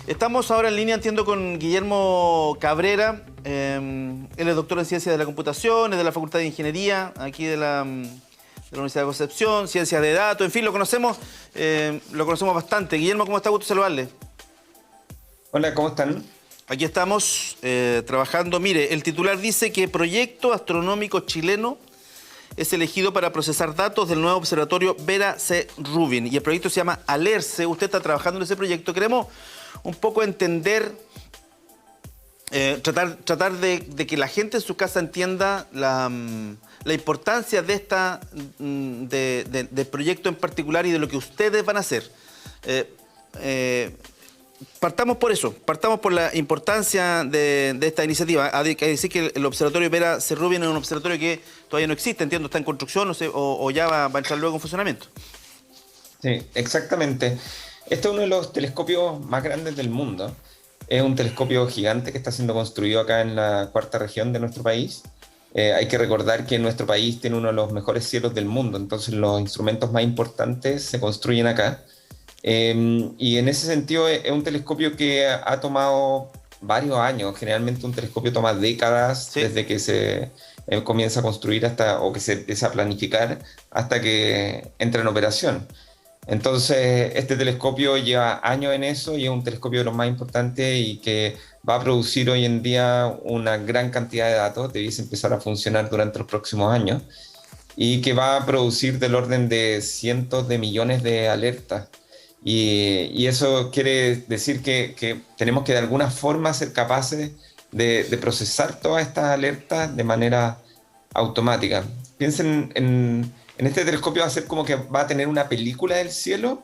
Estamos ahora en línea, entiendo, con Guillermo Cabrera. Él es doctor en Ciencias de la Computación, es de la Facultad de Ingeniería, aquí de la Universidad de Concepción, Ciencias de Datos, en fin, lo conocemos bastante. Guillermo, ¿cómo está? Gusto saludarle. Hola, ¿cómo están? Aquí estamos trabajando. Mire, el titular dice que Proyecto Astronómico Chileno es elegido para procesar datos del nuevo observatorio Vera C. Rubin. Y el proyecto se llama ALERCE. Usted está trabajando en ese proyecto. Queremos un poco entender, tratar de que la gente en su casa entienda la importancia de del proyecto en particular y de lo que ustedes van a hacer. Partamos por eso, partamos por la importancia de esta iniciativa. Hay que decir que el observatorio Vera C. Rubin es un observatorio que todavía no existe, entiendo, está en construcción, no sé, o ya va a entrar luego en funcionamiento. Sí, exactamente. Este es uno de los telescopios más grandes del mundo. Es un telescopio gigante que está siendo construido acá en la cuarta región de nuestro país. Hay que recordar que nuestro país tiene uno de los mejores cielos del mundo, entonces los instrumentos más importantes se construyen acá. Y en ese sentido es un telescopio que ha tomado varios años. Generalmente un telescopio toma décadas, sí, desde que se comienza a construir o que se empieza a planificar hasta que entra en operación. Entonces este telescopio lleva años en eso y es un telescopio de los más importantes y que va a producir hoy en día una gran cantidad de datos. Debiese empezar a funcionar durante los próximos años y que va a producir del orden de cientos de millones de alertas. Y eso quiere decir que tenemos que de alguna forma ser capaces de procesar todas estas alertas de manera automática. Piensen en este telescopio, va a ser como que va a tener una película del cielo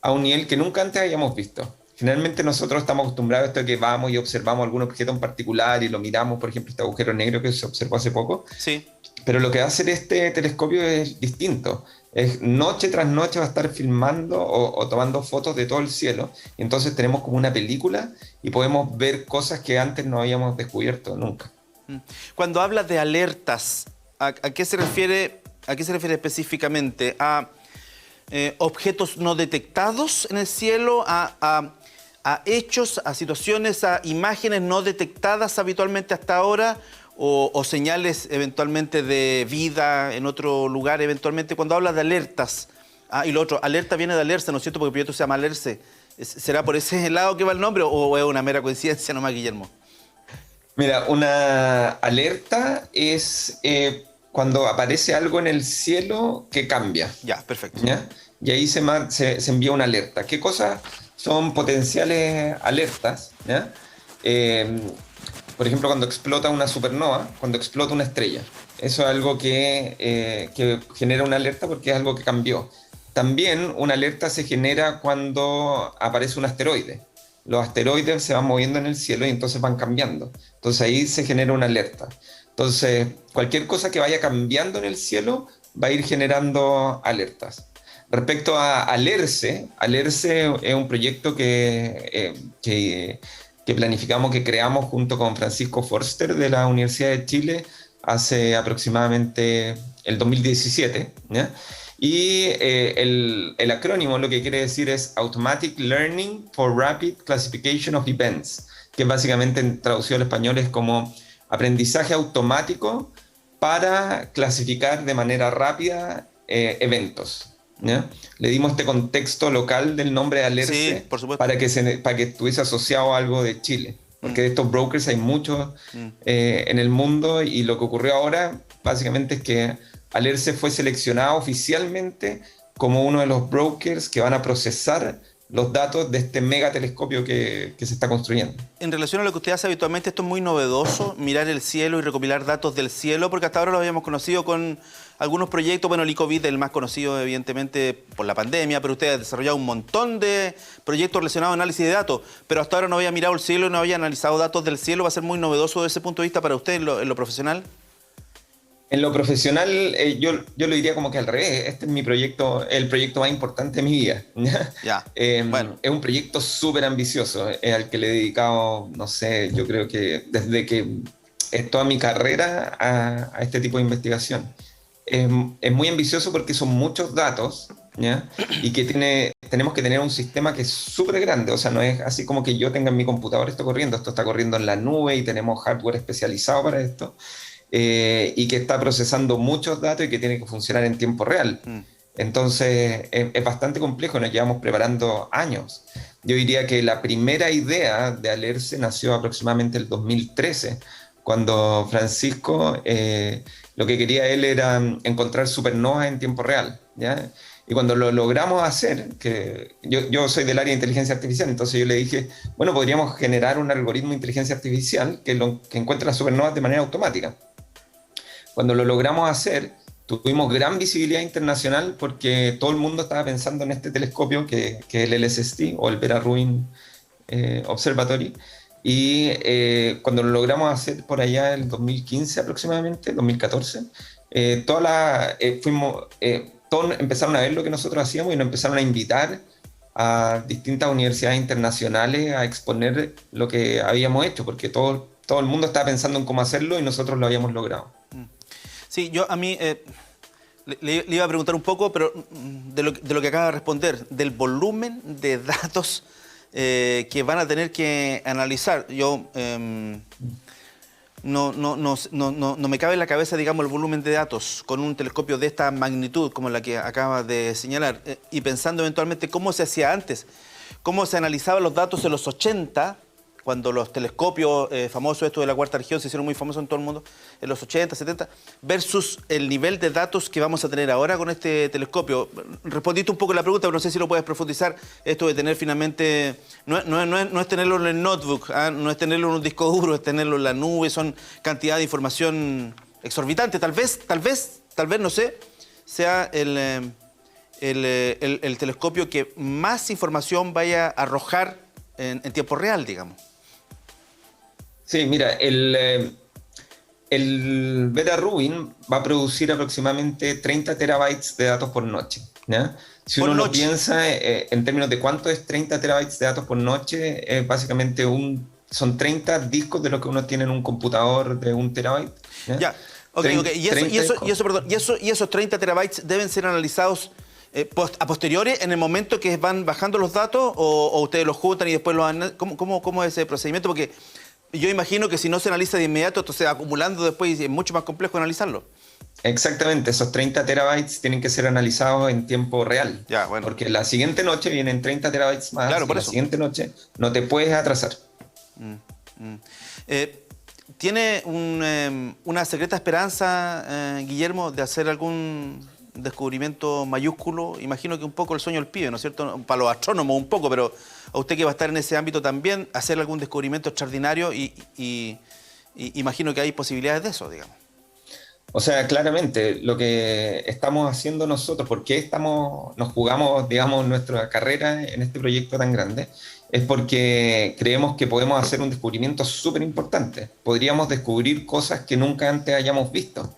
a un nivel que nunca antes hayamos visto. Generalmente nosotros estamos acostumbrados a esto de que vamos y observamos algún objeto en particular y lo miramos, por ejemplo, este agujero negro que se observó hace poco. Sí. Pero lo que va a hacer este telescopio es distinto. Es noche tras noche va a estar filmando o tomando fotos de todo el cielo. Y entonces tenemos como una película y podemos ver cosas que antes no habíamos descubierto nunca. Cuando hablas de alertas, ¿a qué se refiere específicamente? ¿A objetos no detectados en el cielo? ¿A hechos, a situaciones, a imágenes no detectadas habitualmente hasta ahora? O señales eventualmente de vida en otro lugar, eventualmente, cuando hablas de alertas. Y lo otro, alerta viene de alerce, ¿no es cierto? Porque el proyecto se llama ALERCE. ¿Será por ese lado que va el nombre o es una mera coincidencia nomás, Guillermo? Mira, una alerta es cuando aparece algo en el cielo que cambia. Ya, perfecto. ¿Ya? Y ahí se envía una alerta. ¿Qué cosas son potenciales alertas? ¿Ya? Por ejemplo, cuando explota una supernova, cuando explota una estrella. Eso es algo que genera una alerta porque es algo que cambió. También una alerta se genera cuando aparece un asteroide. Los asteroides se van moviendo en el cielo y entonces van cambiando. Entonces ahí se genera una alerta. Entonces, cualquier cosa que vaya cambiando en el cielo va a ir generando alertas. Respecto a ALERCE, ALERCE es un proyecto que planificamos, que creamos junto con Francisco Forster de la Universidad de Chile hace aproximadamente el 2017, ¿ya? Y el acrónimo lo que quiere decir es Automatic Learning for Rapid Classification of Events, que básicamente traducido al español es como aprendizaje automático para clasificar de manera rápida eventos, ¿ya? Le dimos este contexto local del nombre de ALERCE, sí, por supuesto, para que estuviese asociado a algo de Chile, porque de estos brokers hay muchos en el mundo, y lo que ocurrió ahora básicamente es que ALERCE fue seleccionado oficialmente como uno de los brokers que van a procesar los datos de este mega telescopio que se está construyendo. En relación a lo que usted hace habitualmente, esto es muy novedoso, mirar el cielo y recopilar datos del cielo, porque hasta ahora lo habíamos conocido con algunos proyectos. Bueno, el ICOVID, el más conocido evidentemente por la pandemia, pero usted ha desarrollado un montón de proyectos relacionados a análisis de datos, pero hasta ahora no había mirado el cielo y no había analizado datos del cielo. ¿Va a ser muy novedoso desde ese punto de vista para usted en lo profesional? En lo profesional, yo lo diría como que al revés. Este es mi proyecto, el proyecto más importante de mi vida. Ya. Bueno. Es un proyecto súper ambicioso, al que le he dedicado, no sé, yo creo que desde que es toda mi carrera a este tipo de investigación. Es muy ambicioso porque son muchos datos, ¿ya? Y que tiene tenemos que tener un sistema que es súper grande, o sea, no es así como que yo tenga en mi computador esto está corriendo en la nube y tenemos hardware especializado para esto, y que está procesando muchos datos y que tiene que funcionar en tiempo real. Mm. Entonces, es bastante complejo, nos llevamos preparando años. Yo diría que la primera idea de Alerce nació aproximadamente el 2013, cuando Francisco, lo que quería él era encontrar supernovas en tiempo real, ¿ya? Y cuando lo logramos hacer, que yo soy del área de inteligencia artificial, entonces yo le dije, bueno, podríamos generar un algoritmo de inteligencia artificial que encuentre las supernovas de manera automática. Cuando lo logramos hacer, tuvimos gran visibilidad internacional porque todo el mundo estaba pensando en este telescopio que es el LSST o el Vera Rubin Observatory. Y cuando lo logramos hacer por allá en el 2015 aproximadamente, 2014, todos empezaron a ver lo que nosotros hacíamos y nos empezaron a invitar a distintas universidades internacionales a exponer lo que habíamos hecho, porque todo el mundo estaba pensando en cómo hacerlo y nosotros lo habíamos logrado. Sí, yo a mí le iba a preguntar un poco, pero de lo que acaba de responder, del volumen de datos que van a tener que analizar. Yo no me cabe en la cabeza, digamos, el volumen de datos con un telescopio de esta magnitud como la que acaba de señalar, y pensando eventualmente cómo se hacía antes, cómo se analizaban los datos en los 80, cuando los telescopios famosos, estos de la cuarta región, se hicieron muy famosos en todo el mundo, en los 80, 70, versus el nivel de datos que vamos a tener ahora con este telescopio. Respondiste un poco la pregunta, pero no sé si lo puedes profundizar. Esto de tener finalmente, no es tenerlo en el notebook, no es tenerlo en un disco duro, es tenerlo en la nube, son cantidad de información exorbitante. Tal vez, no sé, sea el telescopio que más información vaya a arrojar en tiempo real, digamos. Sí, mira, el Vera Rubin va a producir aproximadamente 30 terabytes de datos por noche, ¿ya? Si uno lo piensa en términos de cuánto es 30 terabytes de datos por noche, básicamente son 30 discos de lo que uno tiene en un computador de 1 terabyte. Ya, ok. Y esos 30 terabytes deben ser analizados a posteriori, en el momento que van bajando los datos, o ustedes los juntan y después los analizan. ¿Cómo es ese procedimiento? Porque yo imagino que si no se analiza de inmediato, esto se va acumulando después y es mucho más complejo analizarlo. Exactamente, esos 30 terabytes tienen que ser analizados en tiempo real. Ya, bueno. Porque la siguiente noche vienen 30 terabytes más, claro, por y eso. La siguiente noche no te puedes atrasar. ¿Tiene una secreta esperanza, Guillermo, de hacer algún descubrimiento mayúsculo? Imagino que un poco el sueño del pibe, ¿no es cierto? Para los astrónomos un poco, pero a usted que va a estar en ese ámbito también, hacer algún descubrimiento extraordinario y imagino que hay posibilidades de eso, digamos. O sea, claramente, lo que estamos haciendo nosotros, ¿por qué nos jugamos, digamos, nuestra carrera en este proyecto tan grande? Es porque creemos que podemos hacer un descubrimiento súper importante. Podríamos descubrir cosas que nunca antes hayamos visto.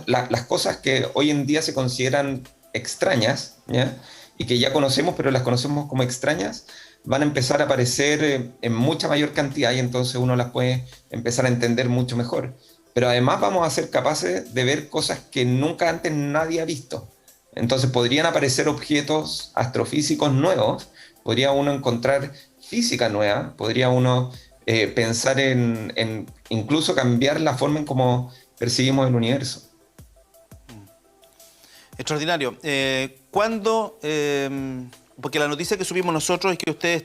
Las cosas que hoy en día se consideran extrañas, ¿ya? Y que ya conocemos, pero las conocemos como extrañas, van a empezar a aparecer en mucha mayor cantidad y entonces uno las puede empezar a entender mucho mejor. Pero además vamos a ser capaces de ver cosas que nunca antes nadie ha visto. Entonces podrían aparecer objetos astrofísicos nuevos, podría uno encontrar física nueva, podría uno pensar en incluso cambiar la forma en cómo percibimos el universo. Extraordinario. ¿Cuándo? Porque la noticia que subimos nosotros es que ustedes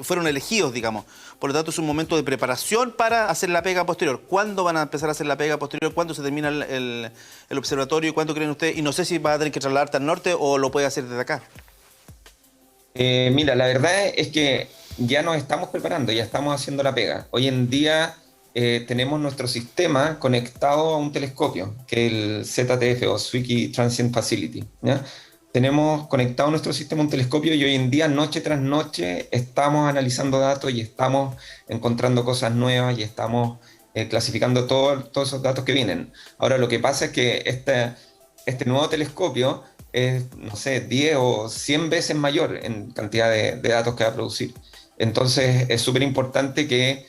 fueron elegidos, digamos. Por lo tanto, es un momento de preparación para hacer la pega posterior. ¿Cuándo van a empezar a hacer la pega posterior? ¿Cuándo se termina el observatorio? ¿Cuándo creen ustedes? Y no sé si va a tener que trasladarte al norte o lo puede hacer desde acá. Mira, la verdad es que ya nos estamos preparando, ya estamos haciendo la pega. Hoy en día tenemos nuestro sistema conectado a un telescopio, que es el ZTF o Zwicky Transient Facility, ¿ya? Tenemos conectado nuestro sistema a un telescopio y hoy en día, noche tras noche, estamos analizando datos y estamos encontrando cosas nuevas y estamos clasificando todos esos datos que vienen. Ahora, lo que pasa es que este nuevo telescopio es, no sé, 10 o 100 veces mayor en cantidad de datos que va a producir. Entonces, es súper importante que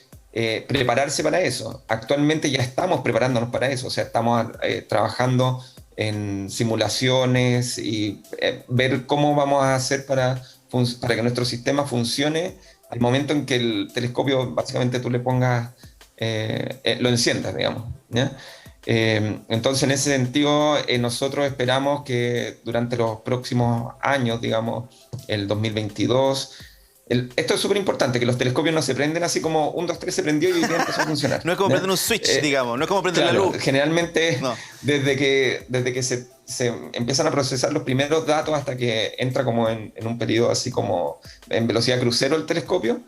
prepararse para eso. Actualmente ya estamos preparándonos para eso, o sea, estamos trabajando en simulaciones y ver cómo vamos a hacer para que nuestro sistema funcione al momento en que el telescopio básicamente tú le pongas, lo enciendas, digamos, ¿ya? Entonces, en ese sentido, nosotros esperamos que durante los próximos años, digamos, el 2022, esto es súper importante, que los telescopios no se prenden así como 1, 2, 3 se prendió y hoy día empezó a funcionar. No es como ¿ya? prender un switch, digamos, no es como prender Claro, la luz. generalmente, No. desde que se empiezan a procesar los primeros datos hasta que entra como en un periodo así como en velocidad crucero el telescopio,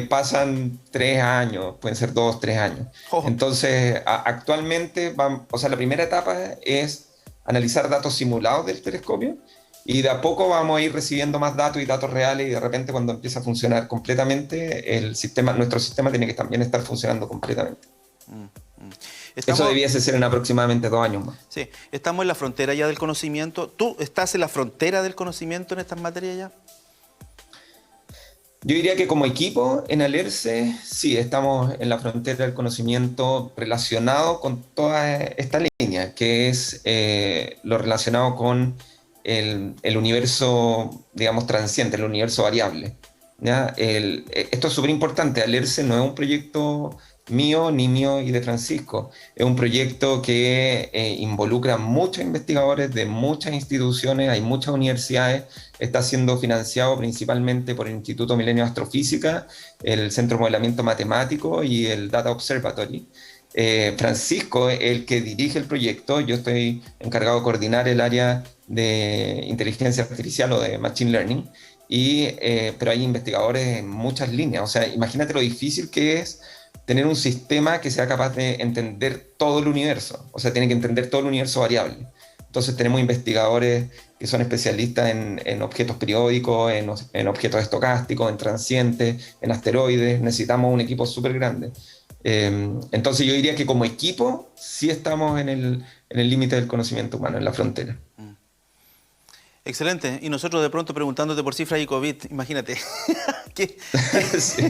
pasan 3 años, pueden ser 2, 3 años. Oh. Entonces, actualmente, o sea, la primera etapa es analizar datos simulados del telescopio y de a poco vamos a ir recibiendo más datos y datos reales y de repente cuando empieza a funcionar completamente, nuestro sistema tiene que también estar funcionando completamente. Eso debiese ser en aproximadamente 2 años más. Sí, estamos en la frontera ya del conocimiento. ¿Tú estás en la frontera del conocimiento en estas materias ya? Yo diría que como equipo en Alerce, sí, estamos en la frontera del conocimiento relacionado con toda esta línea, que es lo relacionado con el universo, digamos, transiente, el universo variable, ¿ya? Esto es súper importante. Alerce no es un proyecto mío, ni mío y de Francisco. Es un proyecto que involucra muchos investigadores de muchas instituciones, hay muchas universidades, está siendo financiado principalmente por el Instituto Milenio de Astrofísica, el Centro de Modelamiento Matemático y el Data Observatory. Francisco es el que dirige el proyecto, yo estoy encargado de coordinar el área de inteligencia artificial o de machine learning, pero hay investigadores en muchas líneas. O sea, imagínate lo difícil que es tener un sistema que sea capaz de entender todo el universo, o sea, tiene que entender todo el universo variable. Entonces tenemos investigadores que son especialistas en objetos periódicos, en objetos estocásticos, en transientes, en asteroides. Necesitamos un equipo súper grande. Entonces yo diría que como equipo sí estamos en el límite del conocimiento humano, en la frontera. Excelente. Y nosotros de pronto preguntándote por cifras y COVID, imagínate. Sí.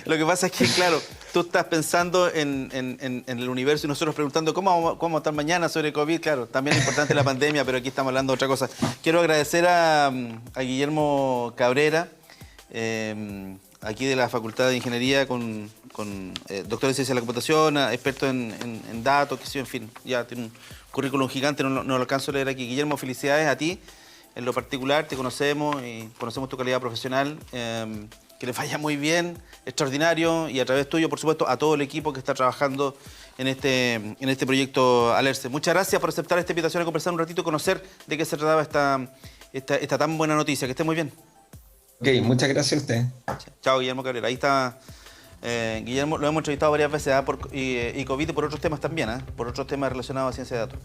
Lo que pasa es que, claro, tú estás pensando en el universo y nosotros preguntando cómo vamos a estar mañana sobre COVID. Claro, también es importante la pandemia, pero aquí estamos hablando de otra cosa. Quiero agradecer a Guillermo Cabrera, aquí de la Facultad de Ingeniería, con doctor en Ciencia de la Computación, experto en datos, que sí, en fin, ya tiene un currículum gigante, no lo alcanzo a leer aquí. Guillermo, felicidades a ti. En lo particular, te conocemos y conocemos tu calidad profesional. Que les vaya muy bien, extraordinario, y a través tuyo, por supuesto, a todo el equipo que está trabajando en este proyecto Alerce. Muchas gracias por aceptar esta invitación a conversar un ratito y conocer de qué se trataba esta tan buena noticia. Que esté muy bien. Ok, muchas gracias a usted. Chao, Guillermo Cabrera. Ahí está Guillermo, lo hemos entrevistado varias veces, y COVID y por otros temas también, por otros temas relacionados a ciencia de datos.